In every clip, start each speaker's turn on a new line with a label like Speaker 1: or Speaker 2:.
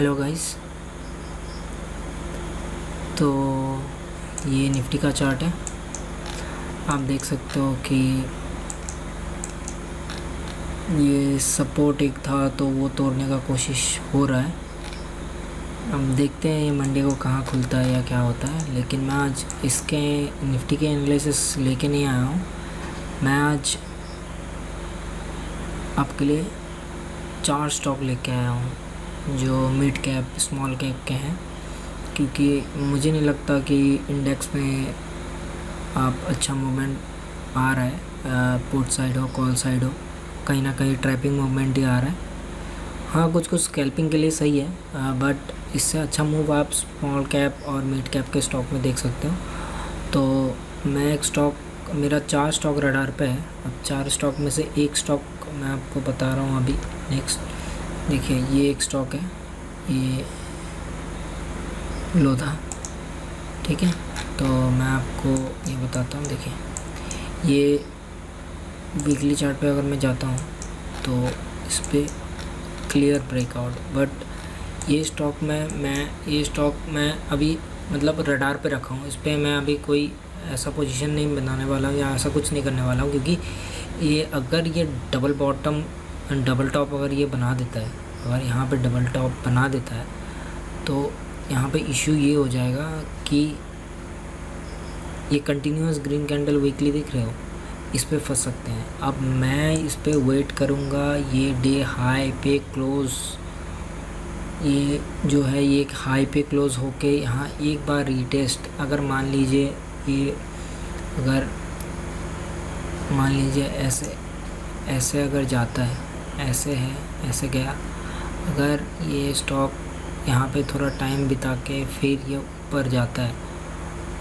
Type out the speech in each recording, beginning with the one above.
Speaker 1: Hello guys. तो ये Nifty का चार्ट है। आप देख सकते हो कि ये सपोर्ट एक था तो वो तोड़ने का कोशिश हो रहा है। अब देखते हैं ये मंडे को कहाँ खुलता है या क्या होता है। लेकिन मैं आज इसके निफ्टी के एनालिसिस लेके नहीं आया हूँ। मैं आज आपके लिए 4 स्टॉक लेके आया हूँ जो मिड कैप स्मॉल कैप के हैं, क्योंकि मुझे नहीं लगता कि इंडेक्स में आप अच्छा मूवमेंट आ रहा है। पुट साइड हो कॉल साइड हो, कहीं ना कहीं ट्रैपिंग मूवमेंट ही आ रहा है। हाँ, कुछ कुछ स्कैल्पिंग के लिए सही है, बट इससे अच्छा मूव आप स्मॉल कैप और मिड कैप के स्टॉक में देख सकते हो। तो मैं एक स्टॉक, मेरा 4 स्टॉक रडार पे है। अब 4 स्टॉक में से एक स्टॉक मैं आपको बता रहा हूँ अभी। नेक्स्ट देखिए, ये एक स्टॉक है, ये लोधा, ठीक है। तो मैं आपको ये बताता हूँ। देखिए, ये वीकली चार्ट पे अगर मैं जाता हूँ तो इस पर क्लियर ब्रेकआउट, बट ये स्टॉक मैं अभी मतलब रडार पे रखा हूँ। इस पर मैं अभी कोई ऐसा पोजीशन नहीं बनाने वाला हूँ या ऐसा कुछ नहीं करने वाला हूँ, क्योंकि ये अगर ये डबल बॉटम डबल टॉप अगर ये बना देता है, अगर यहाँ पे डबल टॉप बना देता है तो यहाँ पे इशू ये हो जाएगा कि ये कंटिन्यूस ग्रीन कैंडल वीकली दिख रहे हो, इस पे फंस सकते हैं। अब मैं इस पे वेट करूँगा ये डे हाई पे क्लोज़, ये जो है ये एक हाई पे क्लोज़ होके यहाँ एक बार रीटेस्ट, अगर मान लीजिए ये, अगर मान लीजिए ऐसे अगर जाता है, ऐसे है, ऐसे गया, अगर ये स्टॉक यहाँ पे थोड़ा टाइम बिता के फिर ये ऊपर जाता है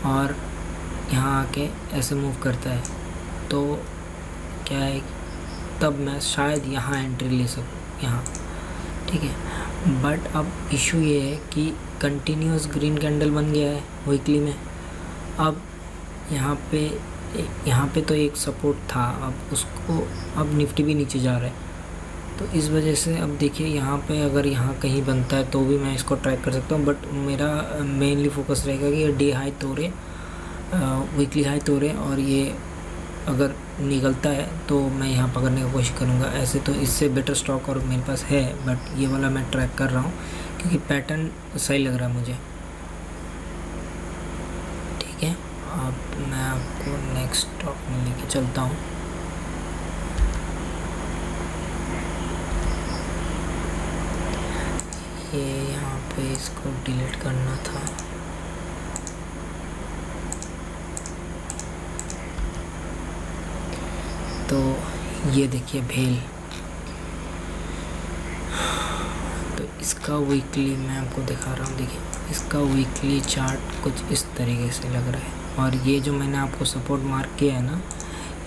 Speaker 1: और यहाँ आके ऐसे मूव करता है, तो क्या है, तब मैं शायद यहाँ एंट्री ले सकूँ यहाँ, ठीक है। बट अब इशू ये है कि कंटिन्यूस ग्रीन कैंडल बन गया है वीकली में। अब यहाँ पे तो एक सपोर्ट था, अब उसको, अब निफ्टी भी नीचे जा रहा है, तो इस वजह से अब देखिए यहाँ पे अगर यहाँ कहीं बनता है तो भी मैं इसको ट्रैक कर सकता हूँ। बट मेरा मेनली फोकस रहेगा कि ये डे हाई तोड़े, वीकली हाई तोड़े, और ये अगर निकलता है तो मैं यहाँ पकड़ने की कोशिश करूँगा। ऐसे तो इससे बेटर स्टॉक और मेरे पास है, बट ये वाला मैं ट्रैक कर रहा हूँ क्योंकि पैटर्न सही लग रहा है मुझे, ठीक है। अब मैं आपको नेक्स्ट स्टॉक में लेके चलता हूँ। ये यहाँ पे इसको डिलीट करना था, तो ये देखिए भेल, तो इसका वीकली मैं आपको दिखा रहा हूँ। देखिए, इसका वीकली चार्ट कुछ इस तरीके से लग रहा है, और ये जो मैंने आपको सपोर्ट मार्क किया है ना,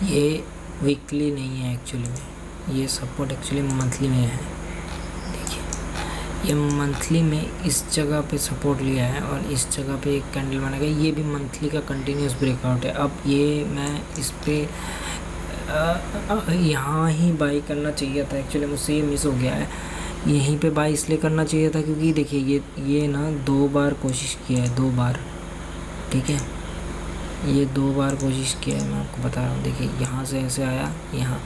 Speaker 1: ये वीकली नहीं है एक्चुअली में, ये सपोर्ट एक्चुअली मंथली में है। ये मंथली में इस जगह पे सपोर्ट लिया है और इस जगह पे एक कैंडल बना गया, ये भी मंथली का कंटिन्यूस ब्रेकआउट है। अब ये मैं इस पे यहाँ ही बाई करना चाहिए था, एक्चुअली मुझसे ये मिस हो गया है। यहीं पे बाई इसलिए करना चाहिए था क्योंकि देखिए ये ना 2 बार कोशिश किया है, 2 बार, ठीक है। ये 2 बार कोशिश किया है, मैं आपको बता रहा हूँ। देखिए, यहाँ से ऐसे आया, यहाँ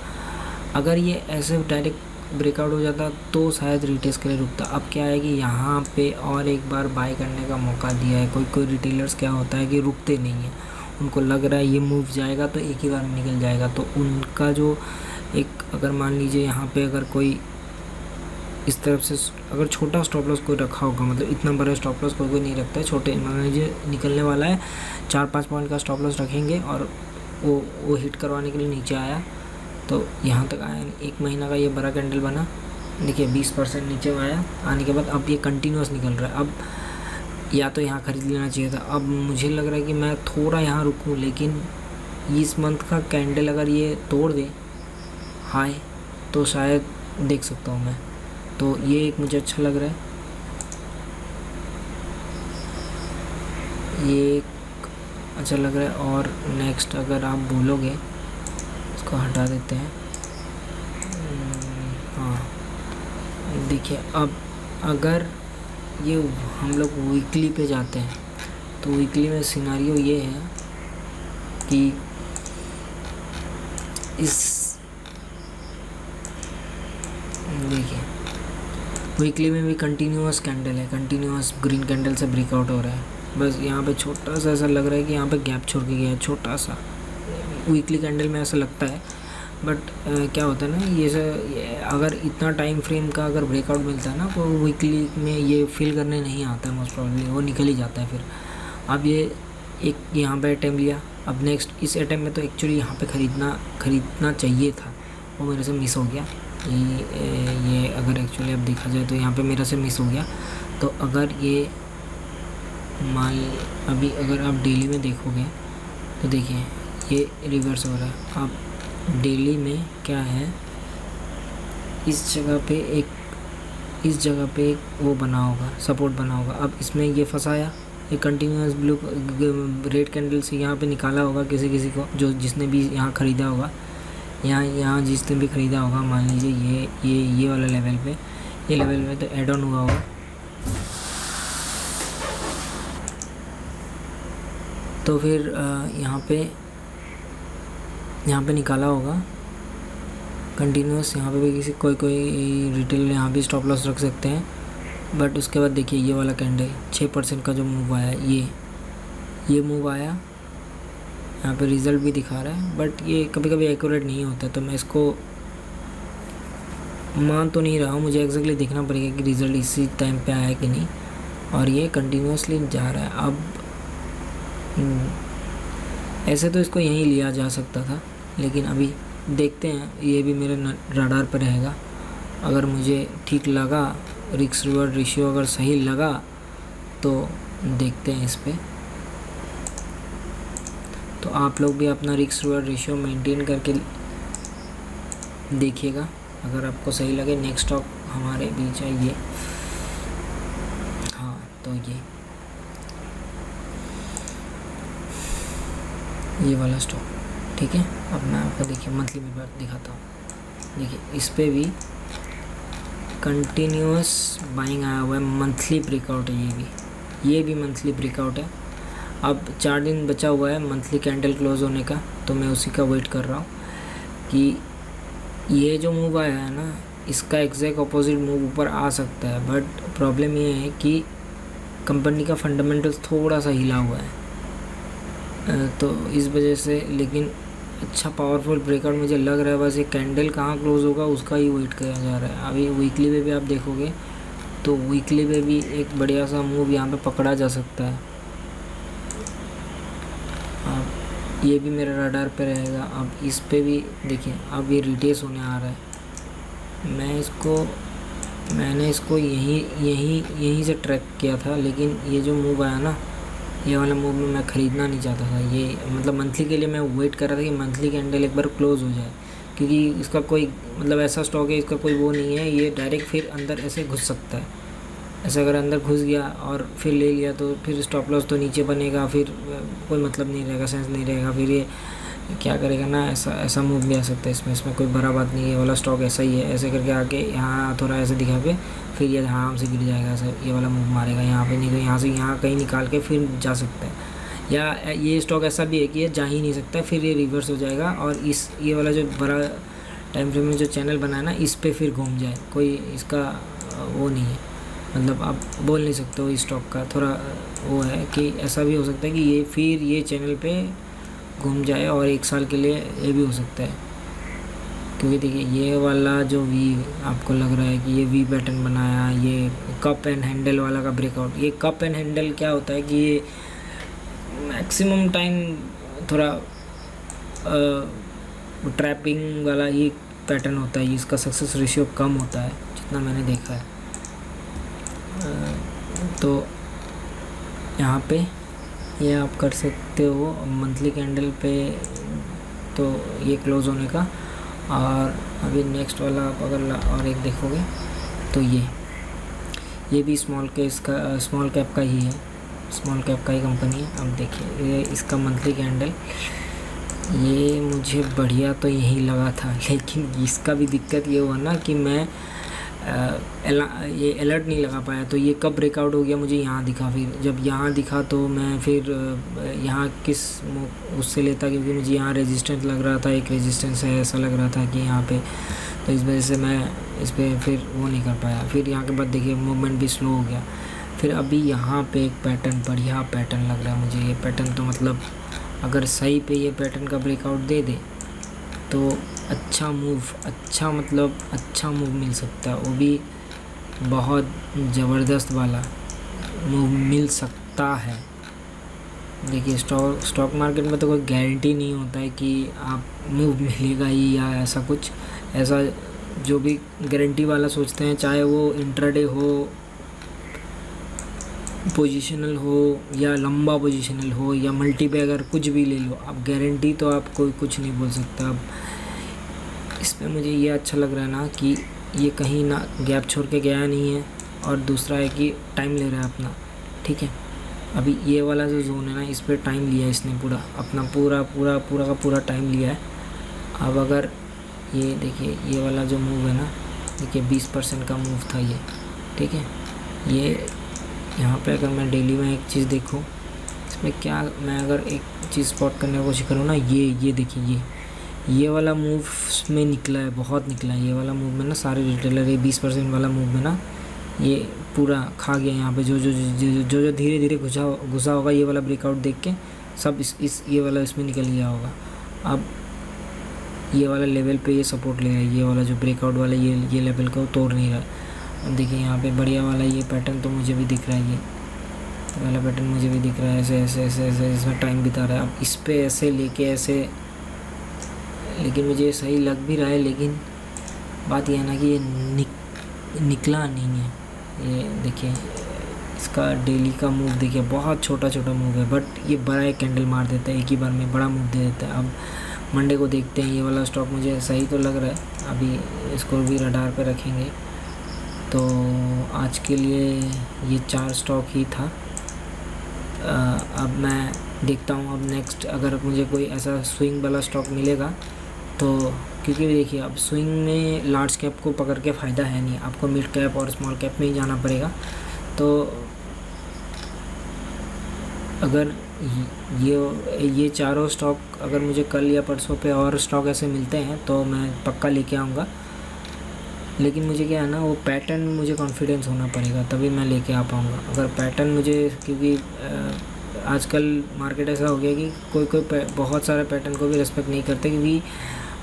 Speaker 1: अगर ये ऐसे डायरेक्ट ब्रेकआउट हो जाता तो शायद रिटेस्ट के लिए रुकता। अब क्या है कि यहाँ पे और एक बार बाय करने का मौका दिया है। कोई रिटेलर्स क्या होता है कि रुकते नहीं हैं, उनको लग रहा है ये मूव जाएगा तो एक ही बार में निकल जाएगा, तो उनका जो एक, अगर मान लीजिए यहाँ पे अगर कोई इस तरफ से अगर छोटा स्टॉप लॉस कोई रखा होगा, मतलब इतना बड़ा स्टॉप लॉस कोई नहीं रखता है, छोटे, मान लीजिए निकलने वाला है 4-5 पॉइंट का स्टॉप लॉस रखेंगे और वो हिट करवाने के लिए नीचे आया तो यहाँ तक आया, 1 महीना का ये बड़ा कैंडल बना, देखिए 20% नीचे आया, आने के बाद अब ये कंटिन्यूस निकल रहा है। अब या तो यहाँ ख़रीद लेना चाहिए था। अब मुझे लग रहा है कि मैं थोड़ा यहाँ रुकूँ, लेकिन इस मंथ का कैंडल अगर ये तोड़ दे हाई तो शायद देख सकता हूँ मैं, तो ये एक मुझे अच्छा लग रहा है, ये अच्छा लग रहा है। और नेक्स्ट अगर आप बोलोगे, इसको हटा देते हैं। हाँ, देखिए, अब अगर ये हम लोग वीकली पे जाते हैं। तो वीकली में सिनारियो ये है कि इस देखिए वीकली में भी कंटिन्यूअस कैंडल है, कंटिन्यूअस ग्रीन कैंडल से ब्रेकआउट हो रहा है। बस यहाँ पे छोटा सा ऐसा लग रहा है कि यहाँ पे गैप छोड़ के गया है, छोटा सा वीकली कैंडल में ऐसा लगता है। बट क्या होता है ना, ये अगर इतना टाइम फ्रेम का अगर ब्रेकआउट मिलता है ना तो वीकली में ये फिल करने नहीं आता है, मोस्ट प्रॉब्ली वो निकल ही जाता है फिर। अब ये एक यहाँ पे अटैम्प्ट लिया, अब नेक्स्ट इस अटैम्प्ट में तो एक्चुअली यहाँ पे ख़रीदना चाहिए था, वो मेरे से मिस हो गया। ये अगर एक्चुअली अब देखा जाए तो यहाँ पे मेरे से मिस हो गया। तो अगर ये माल अभी अगर आप डेली में देखोगे तो देखिए ये रिवर्स हो रहा है। अब डेली में क्या है, इस जगह पे एक वो बना होगा, सपोर्ट बना होगा। अब इसमें ये फंसाया, ये कंटिन्यूअस ब्लू रेड कैंडल से यहाँ पे निकाला होगा किसी को, जो जिसने भी यहाँ ख़रीदा होगा, यहाँ जिसने भी ख़रीदा होगा, मान लीजिए ये वाला लेवल पे, ये लेवल में तो एड ऑन हुआ होगा। तो फिर यहाँ पे निकाला होगा कंटिन्यूअस। यहाँ पे भी किसी कोई रिटेल यहाँ भी स्टॉप लॉस रख सकते हैं। बट उसके बाद देखिए ये वाला कैंडल 6% का जो मूव आया, ये मूव आया, यहाँ पे रिज़ल्ट भी दिखा रहा है। बट ये कभी कभी एक्यूरेट नहीं होता, तो मैं इसको मान तो नहीं रहा हूँ, मुझे एग्जैक्टली देखना पड़ेगा कि रिज़ल्ट इसी टाइम पे आया कि नहीं। और ये कंटिन्यूसली जा रहा है। अब ऐसे तो इसको यहीं लिया जा सकता था, लेकिन अभी देखते हैं, ये भी मेरे रडार पर रहेगा। अगर मुझे ठीक लगा, रिस्क रिवॉर्ड रेशियो अगर सही लगा तो देखते हैं इस पे। तो आप लोग भी अपना रिस्क रिवॉर्ड रेशियो मेंटेन करके देखिएगा। अगर आपको सही लगे, नेक्स्ट स्टॉक हमारे बीच है हाँ, तो ये वाला स्टॉक ठीक है। अब मैं आपको देखिए मंथली में दिखाता हूँ। देखिए इस पे भी कंटिन्यूअस बाइंग आया हुआ है, मंथली ब्रेकआउट है, ये भी मंथली ब्रेकआउट है। अब 4 दिन बचा हुआ है मंथली कैंडल क्लोज होने का, तो मैं उसी का वेट कर रहा हूँ कि ये जो मूव आया है ना, इसका एग्जैक्ट अपोजिट मूव ऊपर आ सकता है। बट प्रॉब्लम ये है कि कंपनी का फंडामेंटल्स थोड़ा सा हिला हुआ है, तो इस वजह से। लेकिन अच्छा पावरफुल ब्रेकआउट मुझे लग रहा है, बस ये कैंडल कहाँ क्लोज होगा उसका ही वेट किया जा रहा है। अभी वीकली में भी आप देखोगे तो वीकली में भी एक बढ़िया सा मूव यहाँ पे पकड़ा जा सकता है। अब ये भी मेरे रडार पे रहेगा। अब इस पे भी देखिए, अब ये रिटेस होने आ रहा है। मैंने इसको यहीं से ट्रैक किया था, लेकिन ये जो मूव आया ना, ये वाला मूव में मैं ख़रीदना नहीं चाहता था। ये मतलब मंथली के लिए मैं वेट कर रहा था कि मंथली कैंडल एक बार क्लोज हो जाए, क्योंकि इसका कोई मतलब ऐसा स्टॉक है, इसका कोई वो नहीं है, ये डायरेक्ट फिर अंदर ऐसे घुस सकता है। ऐसे अगर अंदर घुस गया और फिर ले लिया तो फिर स्टॉप लॉस तो नीचे बनेगा, फिर कोई मतलब नहीं रहेगा, सेंस नहीं रहेगा। फिर ये क्या करेगा ना, ऐसा मूव भी आ सकता है इसमें कोई बड़ा बात नहीं है। वाला स्टॉक ऐसा ही है, ऐसे करके आके यहाँ थोड़ा ऐसे दिखा के फिर ये आराम से गिर जाएगा, ऐसा ये वाला मूव मारेगा यहाँ पे, नहीं तो यहाँ से यहाँ कहीं निकाल के फिर जा सकता है। या ये स्टॉक ऐसा भी है कि ये जा ही नहीं सकता, फिर ये रिवर्स हो जाएगा और ये वाला जो बड़ा टाइम फ्रेम में जो चैनल बना है ना, इस पर फिर घूम जाए। कोई इसका वो नहीं है, मतलब आप बोल नहीं सकते हो। इस स्टॉक का थोड़ा वो है कि ऐसा भी हो सकता है कि ये फिर ये चैनल पे घूम जाए और 1 साल के लिए ये भी हो सकता है। क्योंकि देखिए ये वाला जो वी आपको लग रहा है कि ये वी पैटर्न बनाया, ये कप एंड हैंडल वाला का ब्रेकआउट। ये कप एंड हैंडल क्या होता है कि ये मैक्सिमम टाइम थोड़ा ट्रैपिंग वाला ही पैटर्न होता है, इसका सक्सेस रेशियो कम होता है जितना मैंने देखा है। तो यहाँ पे ये आप कर सकते हो मंथली कैंडल पे, तो ये क्लोज होने का। और अभी नेक्स्ट वाला आप अगर और एक देखोगे तो ये भी स्मॉल कैप का ही है, स्मॉल कैप का ही कंपनी है। अब देखिए ये इसका मंथली कैंडल, ये मुझे बढ़िया तो यही लगा था, लेकिन इसका भी दिक्कत ये हुआ ना कि मैं ये अलर्ट नहीं लगा पाया, तो ये कब ब्रेकआउट हो गया मुझे यहाँ दिखा। फिर जब यहाँ दिखा तो मैं फिर यहाँ किस उससे लेता, क्योंकि मुझे यहाँ रेजिस्टेंस लग रहा था, एक रेजिस्टेंस है ऐसा लग रहा था कि यहाँ पे, तो इस वजह से मैं इस पर फिर वो नहीं कर पाया। फिर यहाँ के बाद देखिए मूवमेंट भी स्लो हो गया। फिर अभी यहाँ पे एक पैटर्न, बढ़िया पैटर्न लग रहा है मुझे ये पैटर्न, तो मतलब अगर सही पे ये पैटर्न का ब्रेकआउट दे दे तो अच्छा मूव, अच्छा मतलब अच्छा मूव मिल सकता है, वो भी बहुत ज़बरदस्त वाला मूव मिल सकता है। देखिए स्टॉक मार्केट में तो कोई गारंटी नहीं होता है कि आप मूव मिलेगा ही या ऐसा कुछ, ऐसा जो भी गारंटी वाला सोचते हैं, चाहे वो इंट्राडे हो, पोजीशनल हो या लंबा पोजीशनल हो या मल्टी पे, अगर कुछ भी ले लो आप, गारंटी तो आप कोई कुछ नहीं बोल सकता। अब इसमें मुझे ये अच्छा लग रहा है ना कि ये कहीं ना गैप छोड़ के गया नहीं है, और दूसरा है कि टाइम ले रहा है अपना, ठीक है। अभी ये वाला जो जोन है ना, इस पर टाइम लिया है इसने, पूरा अपना पूरा का पूरा टाइम लिया है। अब अगर ये देखिए ये वाला जो मूव है ना, देखिए 20% का मूव था ये, ठीक है। ये यहाँ पे अगर मैं डेली में एक चीज़ देखूँ, इसमें क्या, मैं अगर एक चीज़ स्पॉट करने की कोशिश करूँ ना, ये देखिए ये वाला मूव में निकला है, बहुत निकला है ये वाला मूव में ना। सारे रिटेलर ये 20% वाला मूव में ना ये पूरा खा गया यहाँ पे, जो धीरे धीरे घुसा होगा ये वाला ब्रेकआउट देख के, सब इस ये वाला इसमें निकल गया होगा। अब ये वाला लेवल पे ये सपोर्ट ले रहा है, ये वाला जो ब्रेकआउट वाला ये लेवल को तोड़ नहीं रहा है। अब देखिए यहाँ पे बढ़िया वाला ये पैटर्न तो मुझे भी दिख रहा है, ये वाला पैटर्न मुझे भी दिख रहा है, ऐसे इसमें टाइम बिता रहा है। अब इस पे ऐसे लेके ऐसे, लेकिन मुझे सही लग भी रहा है, लेकिन बात यह है ना कि ये निकला नहीं है। ये देखिए इसका डेली का मूव देखिए, बहुत छोटा मूव है, बट ये बड़ा एक कैंडल मार देता है, एक ही बार में बड़ा मूव दे देता है। अब मंडे को देखते हैं, ये वाला स्टॉक मुझे सही तो लग रहा है, अभी इसको भी रडार पे रखेंगे। तो आज के लिए ये 4 स्टॉक ही था। अब मैं देखता हूँ अब नेक्स्ट अगर मुझे कोई ऐसा स्विंग वाला स्टॉक मिलेगा तो, क्योंकि देखिए अब स्विंग में लार्ज कैप को पकड़ के फ़ायदा है नहीं, आपको मिड कैप और स्मॉल कैप में ही जाना पड़ेगा। तो अगर ये चारों स्टॉक अगर मुझे कल या परसों पे और स्टॉक ऐसे मिलते हैं तो मैं पक्का लेके आऊँगा, लेकिन मुझे क्या है ना, वो पैटर्न में मुझे कॉन्फिडेंस होना पड़ेगा, तभी मैं लेके आ पाऊँगा। अगर पैटर्न मुझे, क्योंकि आजकल मार्केट ऐसा हो गया कि कोई बहुत सारे पैटर्न को भी रेस्पेक्ट नहीं करते, क्योंकि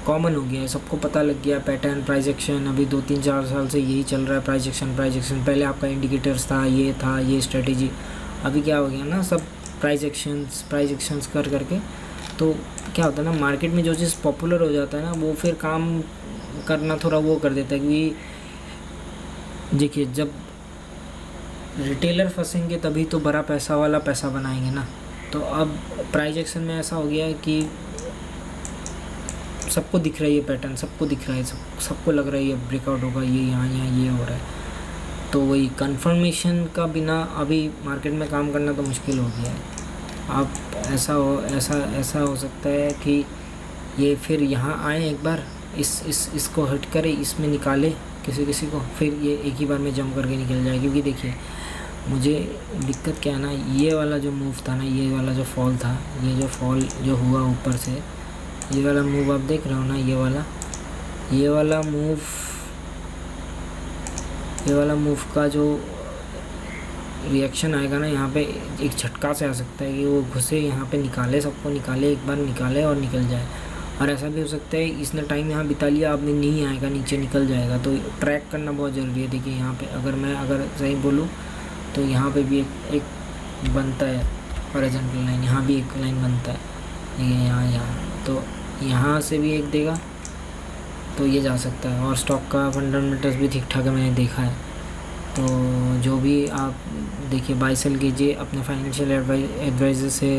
Speaker 1: कॉमन हो गया है, सबको पता लग गया पैटर्न। प्राइस एक्शन अभी 2-3-4 साल से यही चल रहा है, प्राइस एक्शन। पहले आपका इंडिकेटर्स था, ये स्ट्रेटेजी, अभी क्या हो गया ना, सब प्राइस एक्शंस कर करके। तो क्या होता है ना, मार्केट में जो चीज़ पॉपुलर हो जाता है ना, वो फिर काम करना थोड़ा वो कर देता है। क्योंकि देखिए जब रिटेलर फंसेंगे तभी तो बड़ा पैसा वाला पैसा बनाएंगे ना। तो अब प्राइस एक्शन में ऐसा हो गया है कि सबको दिख रहा है ये पैटर्न, सबको दिख रहा है, सबको लग रहा है ये ब्रेकआउट होगा, ये यहाँ ये हो रहा है। तो वही कंफर्मेशन का बिना अभी मार्केट में काम करना तो मुश्किल हो गया है। आप ऐसा हो सकता है कि ये फिर यहाँ आए एक बार, इसको हट करे, इसमें निकाले किसी को, फिर ये एक ही बार में जंप करके निकल जाए। क्योंकि देखिए मुझे दिक्कत क्या है ना, ये वाला जो मूव था ना, ये वाला जो फॉल था, ये जो फॉल जो हुआ ऊपर से, ये वाला मूव आप देख रहे हो ना, ये वाला मूव का जो रिएक्शन आएगा ना, यहाँ पे एक झटका से आ सकता है कि वो घुसे यहाँ पे, सबको निकाले, एक बार निकाले और निकल जाए। और ऐसा भी हो सकता है इसने टाइम यहाँ बिता लिया, अब नहीं आएगा, नीचे निकल जाएगा। तो ट्रैक करना बहुत ज़रूरी है। देखिए यहाँ पे अगर सही बोलूँ तो यहाँ पे भी एक बनता है हॉरिजॉन्टल लाइन, यहाँ भी एक लाइन बनता है, देखिए यहाँ तो यहाँ से भी एक देगा तो ये जा सकता है। और स्टॉक का फंडामेंटल्स भी ठीक ठाक है, मैंने देखा है। तो जो भी आप देखिए बाय सेल कीजिए, अपने फाइनेंशियल एडवाइज़र से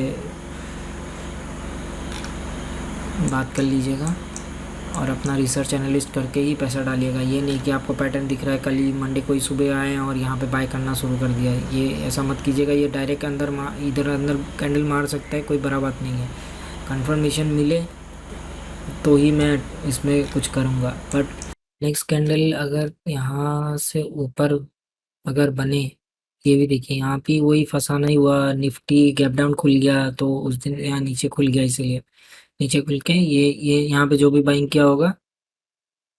Speaker 1: बात कर लीजिएगा और अपना रिसर्च एनालिस्ट करके ही पैसा डालिएगा। ये नहीं कि आपको पैटर्न दिख रहा है, कल ही मंडे को ही सुबह आए और यहाँ पे बाय करना शुरू कर दिया, ये ऐसा मत कीजिएगा। ये डायरेक्ट इधर अंदर कैंडल मार सकता है, कोई बड़ा बात नहीं है। कंफर्मेशन मिले तो ही मैं इसमें कुछ करूँगा, बट नेक्स्ट कैंडल अगर यहाँ से ऊपर अगर बने, ये भी देखिए यहाँ पे वही फंसा नहीं हुआ, निफ्टी गैप डाउन खुल गया तो उस दिन यहाँ नीचे खुल गया, इसीलिए नीचे खुल के ये यहाँ पे जो भी बाइंग किया होगा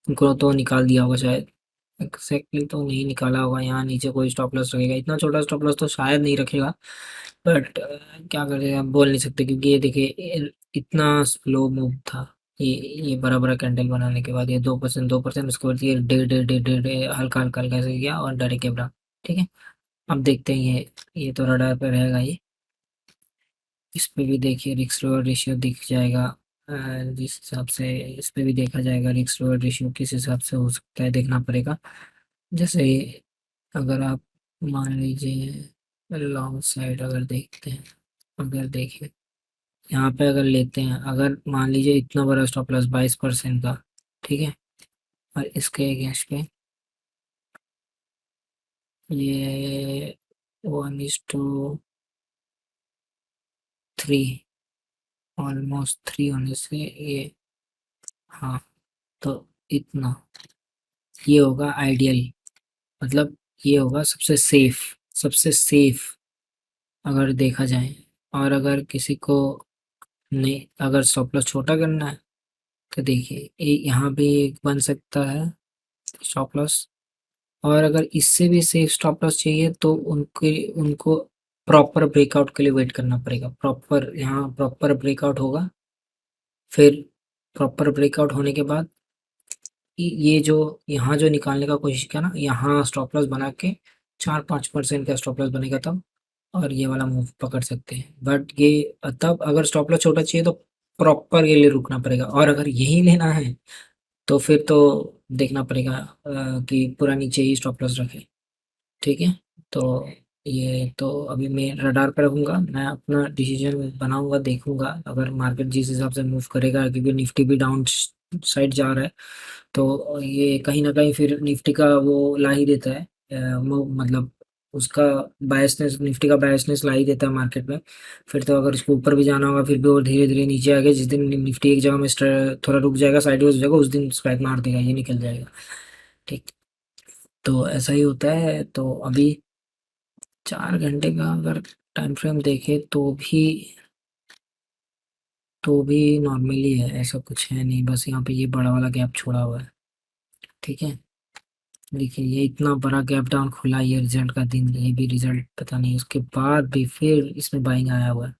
Speaker 1: उनको तो निकाल दिया होगा शायद। एक्जैक्टली तो नहीं निकाला होगा, यहाँ नीचे कोई स्टॉप लॉस रखेगा, इतना छोटा स्टॉप लॉस तो शायद नहीं रखेगा। बट क्या करें, अब बोल नहीं सकते क्योंकि ये देखिए इतना स्लो मूव था। ये ये बड़ा बड़ा कैंडल बनाने के बाद ये 2%, 2%, उसके बाद ये day day day day day हल्का हल्का हल्का से गया और डायरेक्ट कैप डाउन। ठीक है, अब देखते हैं ये तो रडार पे रहेगा ये। इस पे भी देखिए रिस्क रिवॉर्ड रेशियो दिख जाएगा। जिस हिसाब से इस पे भी देखा जाएगा रिस्क रिवॉर्ड रेशियो किस हिसाब से हो सकता है, देखना पड़ेगा। जैसे अगर आप मान लीजिए लॉन्ग साइड अगर देखते हैं, अगर देखिए यहाँ पे अगर लेते हैं, अगर मान लीजिए इतना बड़ा स्टॉप लॉस 22% का, ठीक है, और इसके अगेंस्ट पे ये 1:3, ऑलमोस्ट 3 होने से ये, हाँ, तो इतना ये होगा आइडियल, मतलब ये होगा सबसे सेफ अगर देखा जाए। और अगर किसी को नहीं, अगर स्टॉप लॉस छोटा करना है तो देखिए यहाँ भी एक बन सकता है स्टॉप लॉस। और अगर इससे भी सेफ स्टॉप लॉस चाहिए तो उनके उनको प्रॉपर ब्रेकआउट के लिए वेट करना पड़ेगा। प्रॉपर यहाँ प्रॉपर ब्रेकआउट होगा, फिर प्रॉपर ब्रेकआउट होने के बाद ये जो यहाँ जो निकालने का कोशिश किया ना, यहाँ स्टॉप लॉस बना के 4-5% का स्टॉप लॉस बनेगा तब, और ये वाला मूव पकड़ सकते हैं। बट ये तब अगर स्टॉप लॉस छोटा चाहिए तो प्रॉपर ये लिए रुकना पड़ेगा, और अगर यही लेना है तो फिर तो देखना पड़ेगा कि पूरा नीचे ही स्टॉप लॉस रखे। ठीक है, तो ये तो अभी मैं रडार पर रहूँगा, मैं अपना डिसीजन बनाऊंगा, देखूंगा अगर मार्केट जिस हिसाब से मूव करेगा, क्योंकि निफ्टी भी डाउन साइड जा रहा है तो ये कहीं ना कहीं फिर निफ्टी का वो ला ही देता है। वो मतलब उसका बायसनेस, निफ्टी का बायसनेस ला ही देता है मार्केट में। फिर तो अगर उसको ऊपर भी जाना होगा फिर भी वो धीरे धीरे नीचे आ गया, जिस दिन निफ्टी एक जगह में थोड़ा रुक जाएगा, साइडवेज हो जाएगा, उस दिन स्पाइक मार देगा, ये निकल जाएगा। ठीक, तो ऐसा ही होता है। तो अभी 4 घंटे का अगर टाइम फ्रेम देखे तो भी नॉर्मली है, ऐसा कुछ है नहीं, बस यहाँ पे ये बड़ा वाला गैप छोड़ा हुआ है। ठीक है, देखिए ये इतना बड़ा गैप डाउन खुला, ये रिजल्ट का दिन, ये भी रिजल्ट पता नहीं, उसके बाद भी फिर इसमें बाइंग आया हुआ है।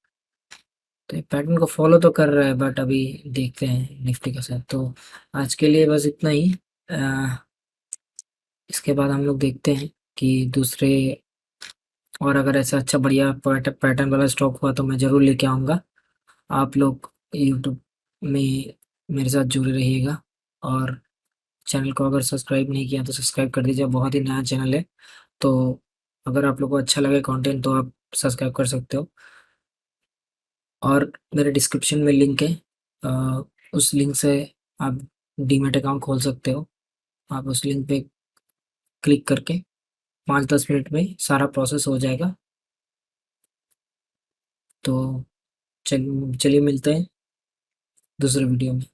Speaker 1: तो ये पैटर्न को फॉलो तो कर रहा है, बट अभी देखते हैं निफ्टी के साथ। तो आज के लिए बस इतना ही। अ, इसके बाद हम लोग देखते हैं कि दूसरे, और अगर ऐसा अच्छा बढ़िया पैटर्न वाला स्टॉक हुआ तो मैं ज़रूर लेके आऊँगा। आप लोग यूट्यूब में मेरे साथ जुड़े रहिएगा, और चैनल को अगर सब्सक्राइब नहीं किया तो सब्सक्राइब कर दीजिए, बहुत ही नया चैनल है। तो अगर आप लोग को अच्छा लगे कंटेंट तो आप सब्सक्राइब कर सकते हो। और मेरे डिस्क्रिप्शन में लिंक है, अ, उस लिंक से आप डीमैट अकाउंट खोल सकते हो। आप उस लिंक पे क्लिक करके 5-10 मिनट में सारा प्रोसेस हो जाएगा। तो चलिए मिलते हैं दूसरे वीडियो में।